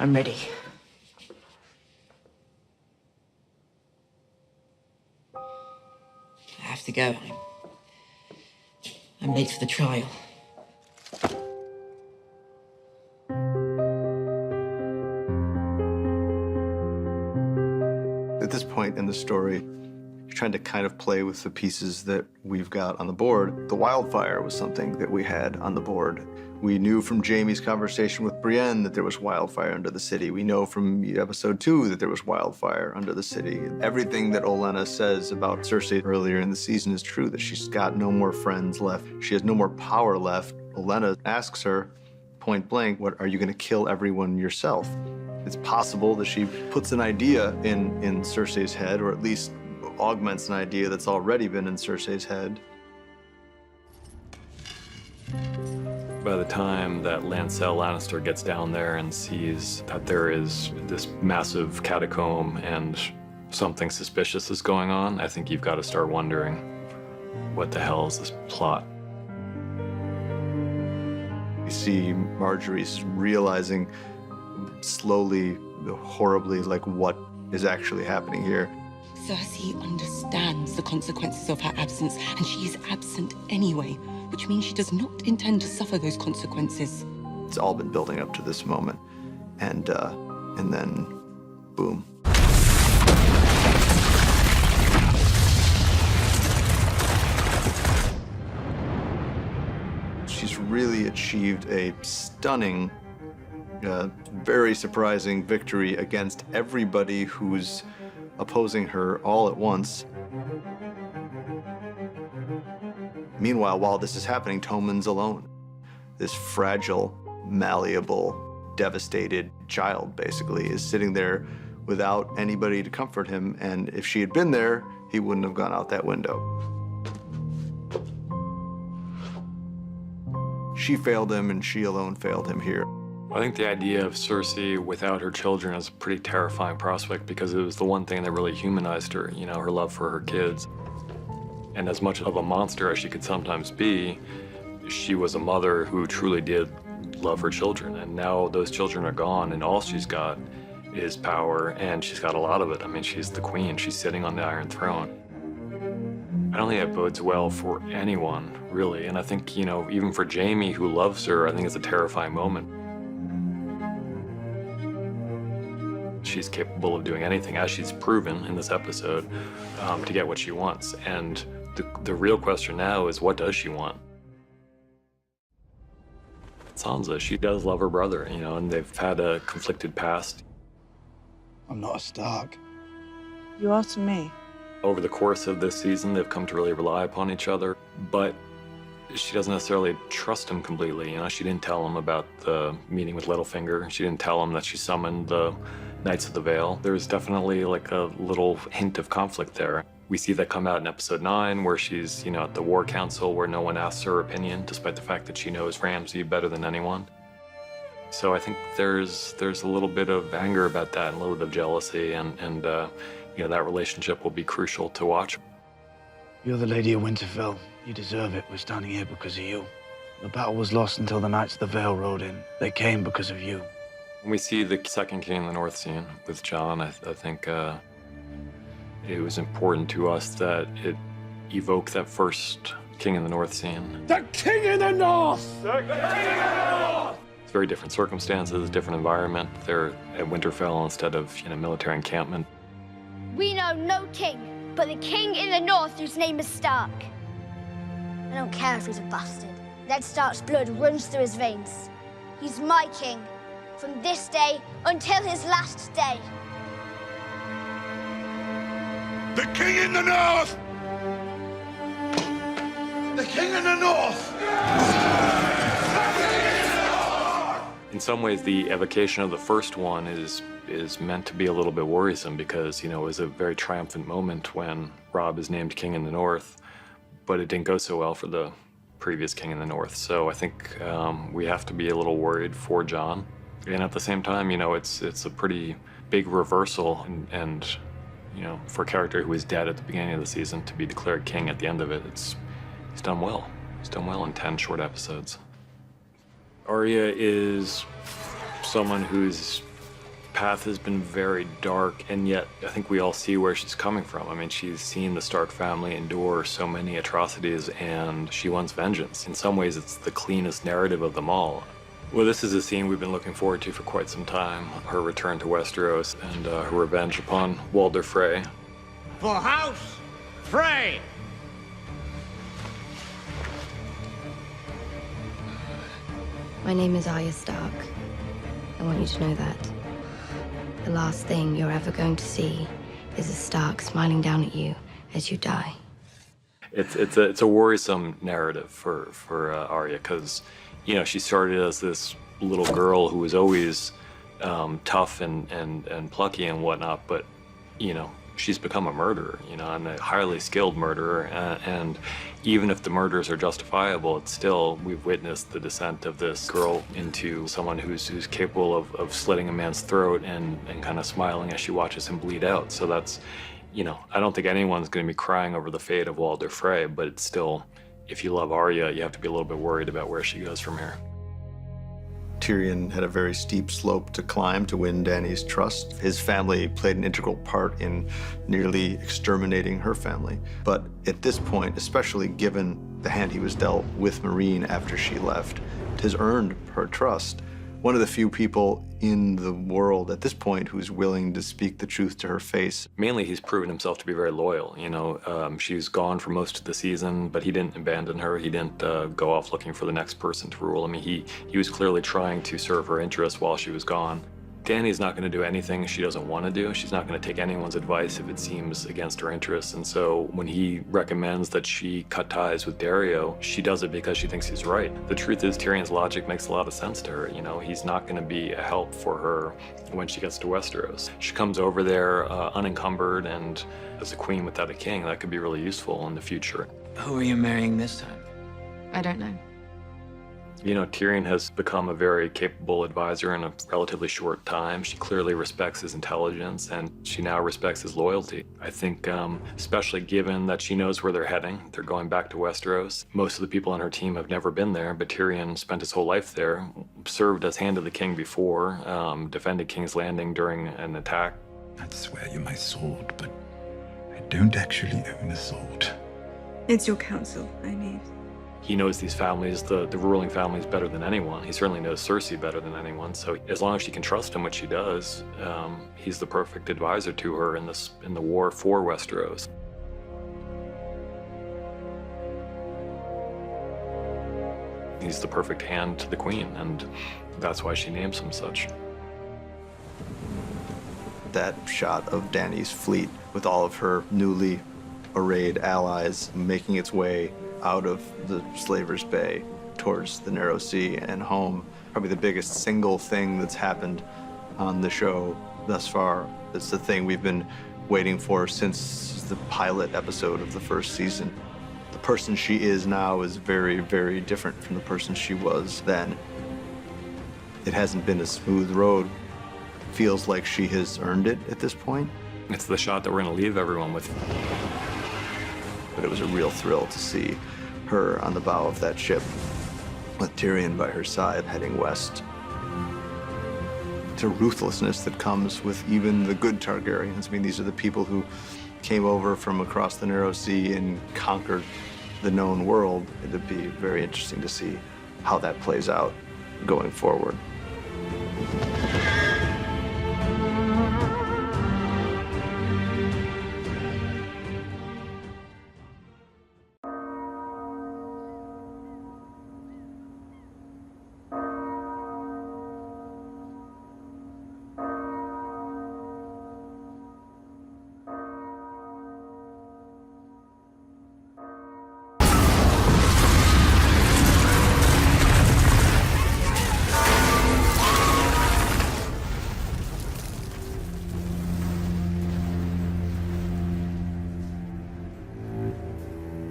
I'm ready. I have to go. I'm late for the trial. At this point in the story, you're trying to kind of play with the pieces that we've got on the board. The wildfire was something that we had on the board. We knew from Jaime's conversation with Brienne that there was wildfire under the city. We know from episode 2 that there was wildfire under the city. Everything that Olenna says about Cersei earlier in the season is true, that she's got no more friends left. She has no more power left. Olenna asks her point blank, "What, are you gonna kill everyone yourself?" It's possible that she puts an idea in Cersei's head, or at least augments an idea that's already been in Cersei's head. By the time that Lancel Lannister gets down there and sees that there is this massive catacomb and something suspicious is going on, I think you've got to start wondering, what the hell is this plot? You see Marjorie's realizing slowly, horribly, like what is actually happening here. Cersei understands the consequences of her absence, and she is absent anyway, which means she does not intend to suffer those consequences. It's all been building up to this moment, and then, boom. She's really achieved a stunning, very surprising victory against everybody who's opposing her all at once. Meanwhile, while this is happening, Tommen's alone. This fragile, malleable, devastated child, basically, is sitting there without anybody to comfort him, and if she had been there, he wouldn't have gone out that window. She failed him, and she alone failed him here. I think the idea of Cersei without her children is a pretty terrifying prospect because it was the one thing that really humanized her, you know, her love for her kids. And as much of a monster as she could sometimes be, she was a mother who truly did love her children. And now those children are gone, and all she's got is power, and she's got a lot of it. I mean, she's the queen. She's sitting on the Iron Throne. I don't think that bodes well for anyone, really. And I think, you know, even for Jaime, who loves her, I think it's a terrifying moment. She's capable of doing anything, as she's proven in this episode, to get what she wants. And the real question now is, what does she want? Sansa, she does love her brother, you know, and they've had a conflicted past. I'm not a Stark. You are to me. Over the course of this season, they've come to really rely upon each other, but she doesn't necessarily trust him completely. You know, she didn't tell him about the meeting with Littlefinger. She didn't tell him that she summoned the Knights of the Vale. There's definitely like a little hint of conflict there. We see that come out in episode 9, where she's, you know, at the War Council, where no one asks her opinion, despite the fact that she knows Ramsay better than anyone. So I think there's a little bit of anger about that, and a little bit of jealousy, and you know, that relationship will be crucial to watch. You're the Lady of Winterfell. You deserve it. We're standing here because of you. The battle was lost until the Knights of the Vale rode in. They came because of you. When we see the second King in the North scene with Jon, I think it was important to us that it evoked that first King in the North scene. The King in the North! The King in the North! It's very different circumstances, different environment. They're at Winterfell instead of, you know, military encampment. We know no king, but the king in the north whose name is Stark. I don't care if he's a bastard. Ned Stark's blood runs through his veins. He's my king, from this day until his last day. The King in the North! The King in the North! In some ways, the evocation of the first one is meant to be a little bit worrisome because, you know, it was a very triumphant moment when Robb is named King in the North, but it didn't go so well for the previous King in the North. So I think we have to be a little worried for Jon. And at the same time, you know, it's a pretty big reversal, and you know, for a character who was dead at the beginning of the season to be declared king at the end of it, he's done well. He's done well in 10 short episodes. Arya is someone who's path has been very dark, and yet I think we all see where she's coming from. I mean, she's seen the Stark family endure so many atrocities, and she wants vengeance. In some ways, it's the cleanest narrative of them all. Well, this is a scene we've been looking forward to for quite some time. Her return to Westeros and her revenge upon Walder Frey. For House Frey! My name is Arya Stark. I want you to know that. The last thing you're ever going to see is a Stark smiling down at you as you die. It's a worrisome narrative for Arya, because she started as this little girl who was always tough and plucky and whatnot, but she's become a murderer, and a highly skilled murderer. And even if the murders are justifiable, it's still, we've witnessed the descent of this girl into someone who's capable of slitting a man's throat and kind of smiling as she watches him bleed out. So that's, I don't think anyone's going to be crying over the fate of Walder Frey, but it's still, if you love Arya, you have to be a little bit worried about where she goes from here. Tyrion had a very steep slope to climb to win Dany's trust. His family played an integral part in nearly exterminating her family. But at this point, especially given the hand he was dealt with Meereen after she left, has earned her trust. One of the few people in the world at this point who's willing to speak the truth to her face. Mainly, he's proven himself to be very loyal. She's gone for most of the season, but he didn't abandon her. He didn't go off looking for the next person to rule. I mean, he was clearly trying to serve her interests while she was gone. Dany's not going to do anything she doesn't want to do. She's not going to take anyone's advice if it seems against her interests. And so when he recommends that she cut ties with Dario, she does it because she thinks he's right. The truth is, Tyrion's logic makes a lot of sense to her. He's not going to be a help for her when she gets to Westeros. She comes over there unencumbered, and as a queen without a king, that could be really useful in the future. Who are you marrying this time? I don't know. Tyrion has become a very capable advisor in a relatively short time. She clearly respects his intelligence, and she now respects his loyalty. I think, especially given that she knows where they're heading. They're going back to Westeros. Most of the people on her team have never been there, but Tyrion spent his whole life there, served as Hand of the King before, defended King's Landing during an attack. I'd swear you're my sword, but I don't actually own a sword. It's your counsel I need. He knows these families, the ruling families, better than anyone. He certainly knows Cersei better than anyone. So as long as she can trust him, which she does, he's the perfect advisor to her in the war for Westeros. He's the perfect hand to the queen, and that's why she names him such. That shot of Dany's fleet with all of her newly arrayed allies making its way out of the Slaver's Bay towards the Narrow Sea and home. Probably the biggest single thing that's happened on the show thus far. It's the thing we've been waiting for since the pilot episode of the first season. The person she is now is very, very different from the person she was then. It hasn't been a smooth road. Feels like she has earned it at this point. It's the shot that we're going to leave everyone with. But it was a real thrill to see her on the bow of that ship with Tyrion by her side heading west. It's a ruthlessness that comes with even the good Targaryens. I mean, these are the people who came over from across the Narrow Sea and conquered the known world. It'd be very interesting to see how that plays out going forward.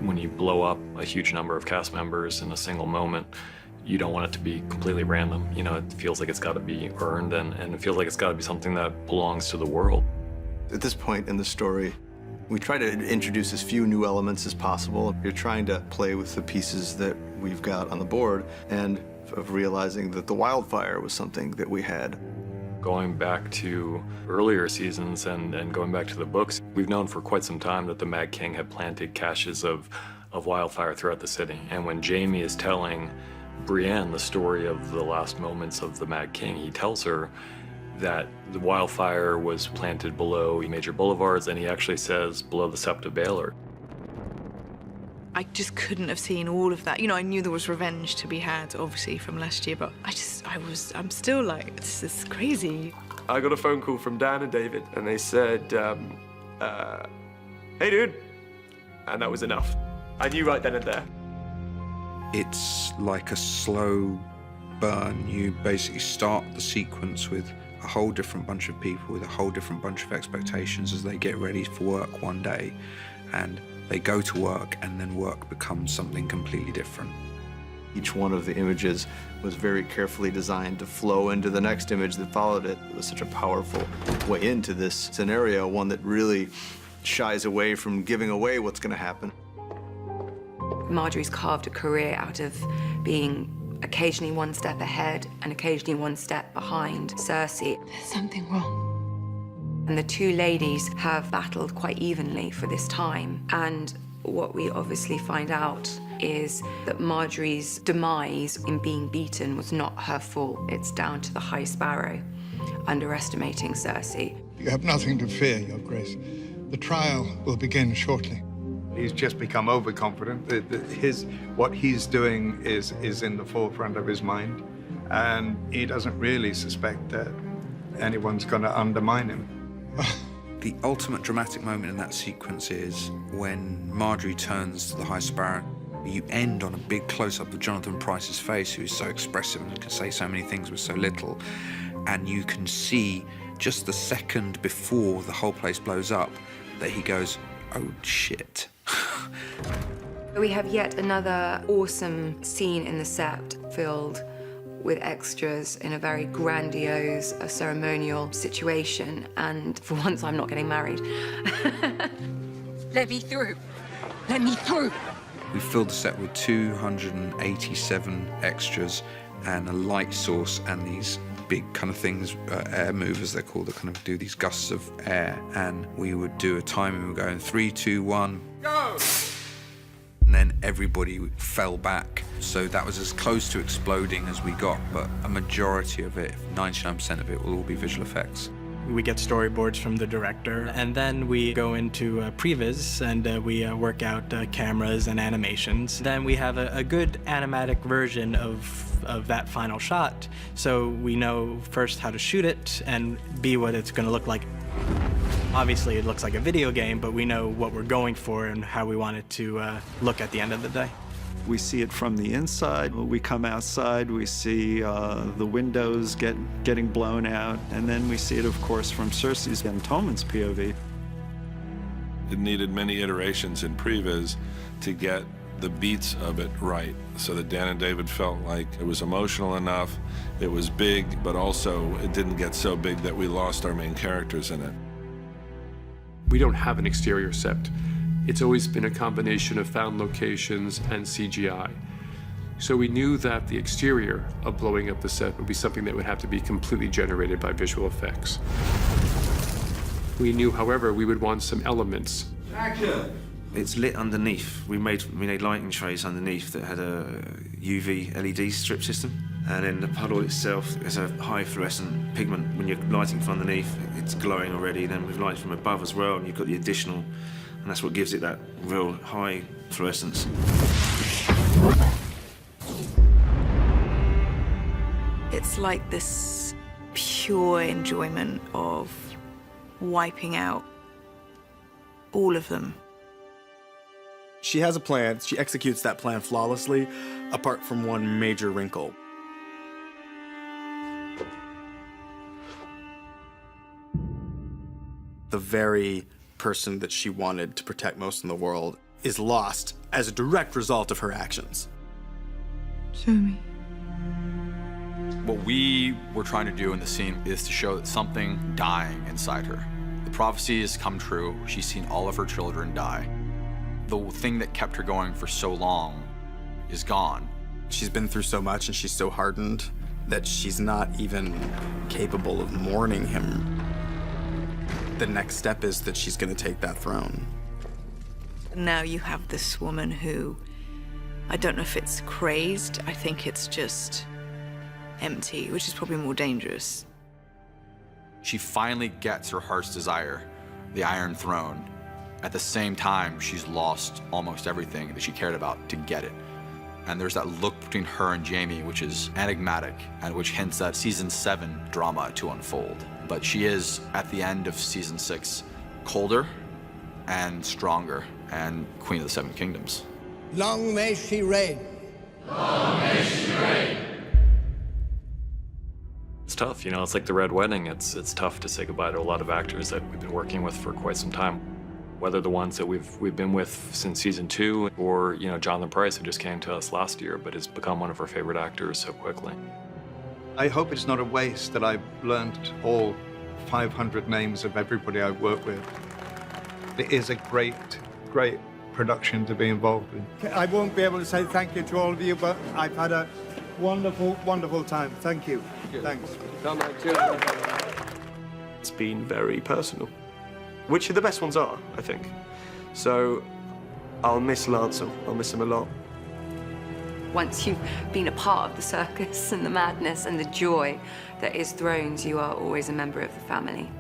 When you blow up a huge number of cast members in a single moment, you don't want it to be completely random. It feels like it's got to be earned, and it feels like it's got to be something that belongs to the world. At this point in the story, we try to introduce as few new elements as possible. You're trying to play with the pieces that we've got on the board, and of realizing that the wildfire was something that we had Going back to earlier seasons and going back to the books, we've known for quite some time that the Mad King had planted caches of wildfire throughout the city. And when Jaime is telling Brienne the story of the last moments of the Mad King, he tells her that the wildfire was planted below major boulevards, and he actually says below the Sept of Baelor. I just couldn't have seen all of that. You know, I knew there was revenge to be had, obviously, from last year, but I'm still like, this is crazy. I got a phone call from Dan and David, and they said, hey, dude. And that was enough. I knew right then and there. It's like a slow burn. You basically start the sequence with a whole different bunch of people with a whole different bunch of expectations as they get ready for work one day, and they go to work, and then work becomes something completely different. Each one of the images was very carefully designed to flow into the next image that followed it. It was such a powerful way into this scenario, one that really shies away from giving away what's going to happen. Marjorie's carved a career out of being occasionally one step ahead and occasionally one step behind Cersei. There's something wrong. And the two ladies have battled quite evenly for this time. And what we obviously find out is that Marjorie's demise in being beaten was not her fault. It's down to the High Sparrow underestimating Cersei. You have nothing to fear, Your Grace. The trial will begin shortly. He's just become overconfident. What he's doing is in the forefront of his mind, and he doesn't really suspect that anyone's going to undermine him. The ultimate dramatic moment in that sequence is when Marjorie turns to the High Sparrow. You end on a big close-up of Jonathan Pryce's face, who is so expressive and can say so many things with so little, and you can see just the second before the whole place blows up that he goes, oh shit. We have yet another awesome scene in the Sept filled with extras in a very grandiose, ceremonial situation, and for once I'm not getting married. Let me through. Let me through. We filled the set with 287 extras and a light source and these big kind of things, air movers they're called, that kind of do these gusts of air, and we would do a timing. We would go in 3, 2, 1, go! And then everybody fell back. So that was as close to exploding as we got, but a majority of it, 99% of it, will all be visual effects. We get storyboards from the director, and then we go into previs and we work out cameras and animations. Then we have a good animatic version of that final shot, so we know first how to shoot it and B, what it's going to look like. Obviously, it looks like a video game, but we know what we're going for and how we want it to look at the end of the day. We see it from the inside. When we come outside, we see the windows getting blown out, and then we see it, of course, from Cersei's and Tommen's POV. It needed many iterations in previs to get the beats of it right, so that Dan and David felt like it was emotional enough, it was big, but also it didn't get so big that we lost our main characters in it. We don't have an exterior Sept. It's always been a combination of found locations and CGI. So we knew that the exterior of blowing up the set would be something that would have to be completely generated by visual effects. We knew, however, we would want some elements. Action! It's lit underneath. We made lighting trays underneath that had a UV LED strip system. And in the puddle itself, there's a high fluorescent pigment. When you're lighting from underneath, it's glowing already. Then with light from above as well, and you've got the additional, and that's what gives it that real high fluorescence. It's like this pure enjoyment of wiping out all of them. She has a plan. She executes that plan flawlessly, apart from one major wrinkle. The very person that she wanted to protect most in the world is lost as a direct result of her actions. Show me. What we were trying to do in the scene is to show that something dying inside her. The prophecy has come true. She's seen all of her children die. The thing that kept her going for so long is gone. She's been through so much and she's so hardened that she's not even capable of mourning him. The next step is that she's going to take that throne. Now you have this woman who, I don't know if it's crazed, I think it's just empty, which is probably more dangerous. She finally gets her heart's desire, the Iron Throne. At the same time, she's lost almost everything that she cared about to get it. And there's that look between her and Jaime, which is enigmatic and which hints at season 7 drama to unfold. But she is, at the end of season 6, colder and stronger and Queen of the Seven Kingdoms. Long may she reign. Long may she reign. It's tough, you know, it's like the Red Wedding. It's tough to say goodbye to a lot of actors that we've been working with for quite some time. Whether the ones that we've been with since season 2 or, you know, Jonathan Pryce, who just came to us last year, but has become one of our favorite actors so quickly. I hope it's not a waste that I've learned all 500 names of everybody I've worked with. It is a great, great production to be involved in. I won't be able to say thank you to all of you, but I've had a wonderful, wonderful time. Thank you. Thanks. It's been very personal, which the best ones are, I think. So I'll miss Lancel. I'll miss him a lot. Once you've been a part of the circus and the madness and the joy that is Thrones, you are always a member of the family.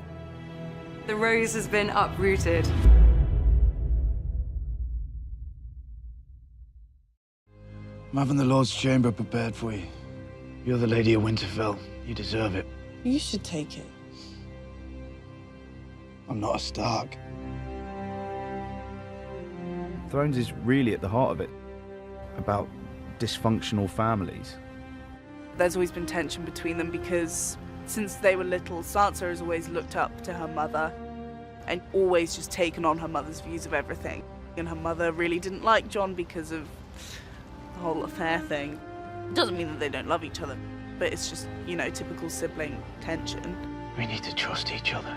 The rose has been uprooted. I'm having the Lord's Chamber prepared for you. You're the Lady of Winterfell. You deserve it. You should take it. I'm not a Stark. Thrones is really at the heart of it, about dysfunctional families. There's always been tension between them because since they were little, Sansa has always looked up to her mother and always just taken on her mother's views of everything. And her mother really didn't like Jon because of the whole affair thing. Doesn't mean that they don't love each other, but it's just, you know, typical sibling tension. We need to trust each other.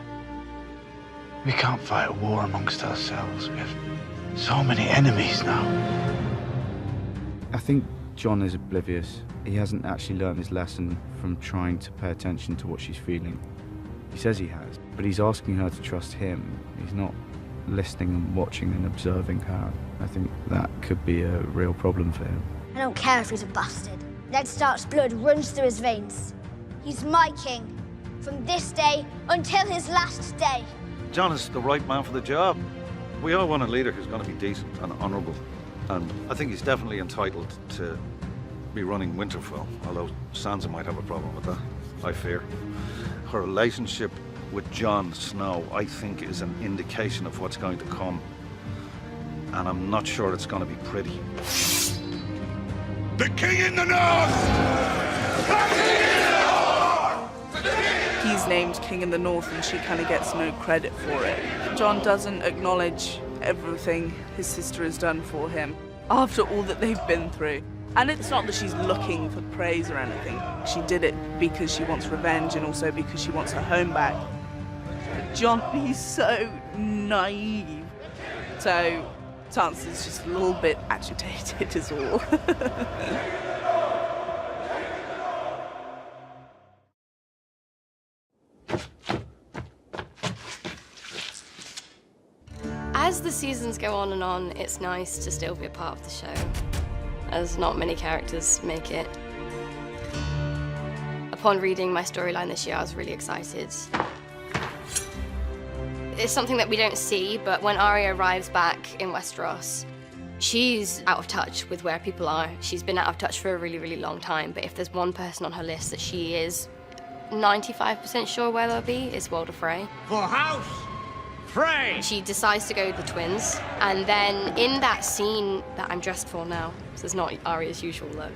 We can't fight a war amongst ourselves. We have so many enemies now. I think Jon is oblivious. He hasn't actually learned his lesson from trying to pay attention to what she's feeling. He says he has, but he's asking her to trust him. He's not listening and watching and observing her. I think that could be a real problem for him. I don't care if he's a bastard. Ned Stark's blood runs through his veins. He's my king, from this day until his last day. Jon is the right man for the job. We all want a leader who's going to be decent and honourable. And I think he's definitely entitled to be running Winterfell, although Sansa might have a problem with that, I fear. Her relationship with Jon Snow, I think, is an indication of what's going to come. And I'm not sure it's going to be pretty. The King in the North! The King in the North! He's named King in the North and she kind of gets no credit for it. Jon doesn't acknowledge everything his sister has done for him after all that they've been through. And it's not that she's looking for praise or anything. She did it because she wants revenge and also because she wants her home back. But Jon, he's so naive. So Sansa's just a little bit agitated is all. As the seasons go on and on, it's nice to still be a part of the show, as not many characters make it. Upon reading my storyline this year, I was really excited. It's something that we don't see, but when Arya arrives back in Westeros, she's out of touch with where people are. She's been out of touch for a really, really long time, but if there's one person on her list that she is 95% sure where they'll be, it's Walder Frey. For House Frey! She decides to go with the twins, and then in that scene that I'm dressed for now, so it's not Arya's usual look,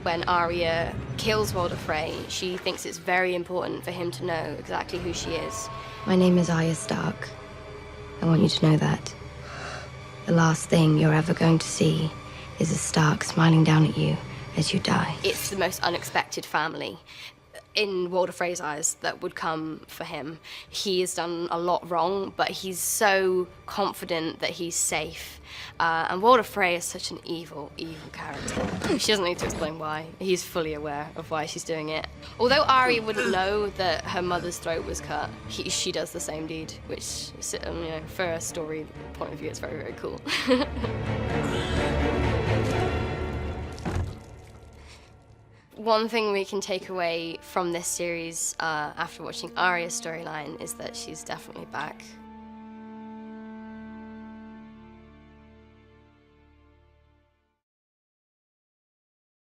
when Arya kills Walder Frey, she thinks it's very important for him to know exactly who she is. My name is Arya Stark. I want you to know that. The last thing you're ever going to see is a Stark smiling down at you as you die. It's the most unexpected family. in Walder Frey's eyes, that would come for him. He has done a lot wrong, but he's so confident that he's safe. And Walder Frey is such an evil, evil character. She doesn't need to explain why. He's fully aware of why she's doing it. Although Arya wouldn't know that her mother's throat was cut, she does the same deed, which, for a story point of view, it's very, very cool. One thing we can take away from this series after watching Arya's storyline is that she's definitely back.